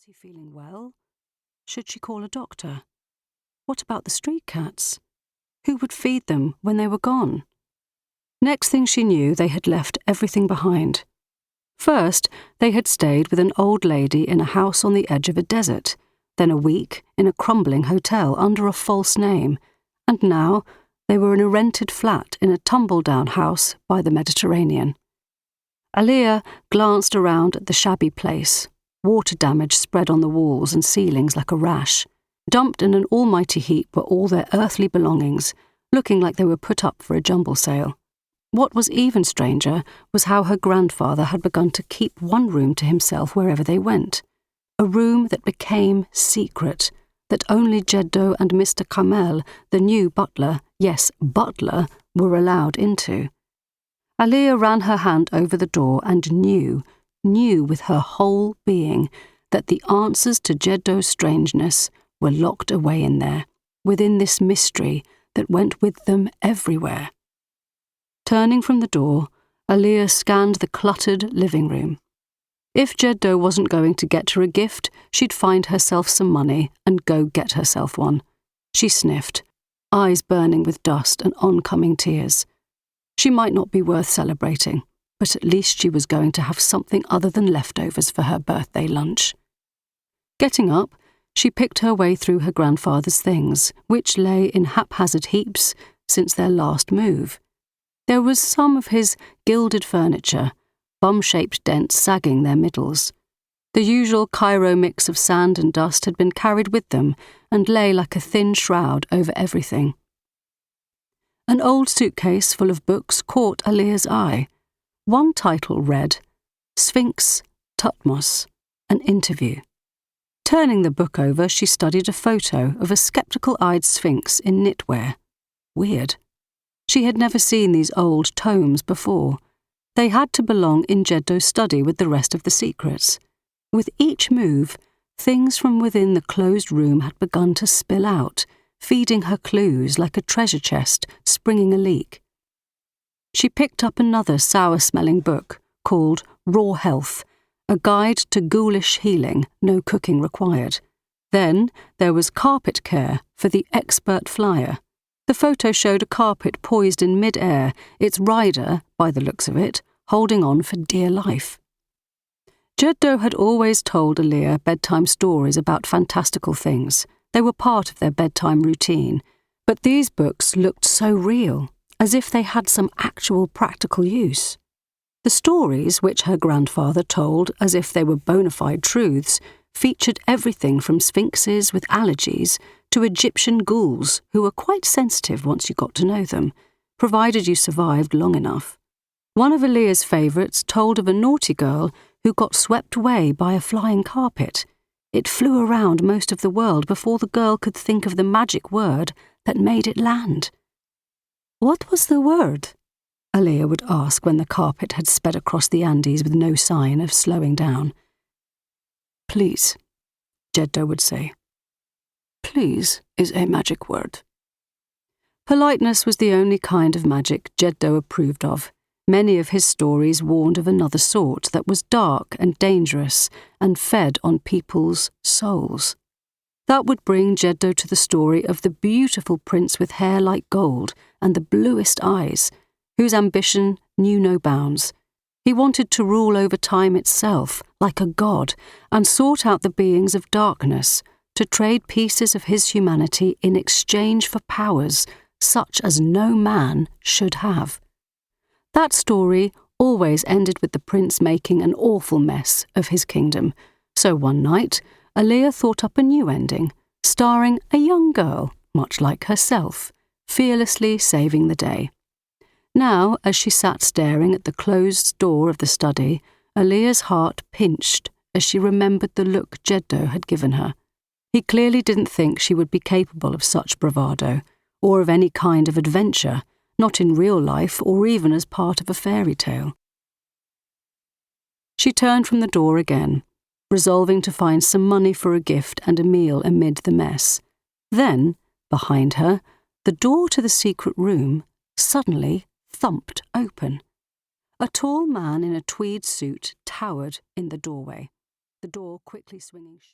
he feeling well? Should she call a doctor? What about the street cats? Who would feed them when they were gone? Next thing she knew, they had left everything behind. First, they had stayed with an old lady in a house on the edge of a desert, then a week in a crumbling hotel under a false name, and now they were in a rented flat in a tumble-down house by the Mediterranean. Aliya glanced around at the shabby place. Water damage spread on the walls and ceilings like a rash. Dumped in an almighty heap were all their earthly belongings, looking like they were put up for a jumble sale. What was even stranger was how her grandfather had begun to keep one room to himself wherever they went. A room that became secret, that only Jeddo and Mr. Kamel, the new butler, yes, butler, were allowed into. Aliya ran her hand over the door and knew with her whole being that the answers to Jeddo's strangeness were locked away in there, within this mystery that went with them everywhere. Turning from the door, Aliya scanned the cluttered living room. If Jeddo wasn't going to get her a gift, she'd find herself some money and go get herself one. She sniffed, eyes burning with dust and oncoming tears. She might not be worth celebrating, but at least she was going to have something other than leftovers for her birthday lunch. Getting up, she picked her way through her grandfather's things, which lay in haphazard heaps since their last move. There was some of his gilded furniture, bum-shaped dents sagging their middles. The usual Cairo mix of sand and dust had been carried with them and lay like a thin shroud over everything. An old suitcase full of books caught Aliya's eye. One title read, Sphinx Tutmos, an interview. Turning the book over, she studied a photo of a skeptical-eyed sphinx in knitwear. Weird. She had never seen these old tomes before. They had to belong in Jeddo's study with the rest of the secrets. With each move, things from within the closed room had begun to spill out, feeding her clues like a treasure chest springing a leak. She picked up another sour-smelling book called Raw Health, a guide to ghoulish healing, no cooking required. Then there was Carpet Care for the expert flyer. The photo showed a carpet poised in mid-air, its rider, by the looks of it, holding on for dear life. Jeddo had always told Aliya bedtime stories about fantastical things. They were part of their bedtime routine, but these books looked so real, as if they had some actual practical use. The stories, which her grandfather told as if they were bona fide truths, featured everything from sphinxes with allergies to Egyptian ghouls who were quite sensitive once you got to know them, provided you survived long enough. One of Aliya's favourites told of a naughty girl who got swept away by a flying carpet. It flew around most of the world before the girl could think of the magic word that made it land. "What was the word?" Aliya would ask when the carpet had sped across the Andes with no sign of slowing down. "Please," Jeddo would say. "Please is a magic word." Politeness was the only kind of magic Jeddo approved of. Many of his stories warned of another sort that was dark and dangerous and fed on people's souls. That would bring Jeddo to the story of the beautiful prince with hair like gold and the bluest eyes, whose ambition knew no bounds. He wanted to rule over time itself, like a god, and sought out the beings of darkness to trade pieces of his humanity in exchange for powers such as no man should have. That story always ended with the prince making an awful mess of his kingdom, so one night Aliya thought up a new ending, starring a young girl, much like herself, fearlessly saving the day. Now, as she sat staring at the closed door of the study, Aliya's heart pinched as she remembered the look Jeddo had given her. He clearly didn't think she would be capable of such bravado, or of any kind of adventure, not in real life or even as part of a fairy tale. She turned from the door again, resolving to find some money for a gift and a meal amid the mess. Then, behind her, the door to the secret room suddenly thumped open. A tall man in a tweed suit towered in the doorway, the door quickly swinging shut.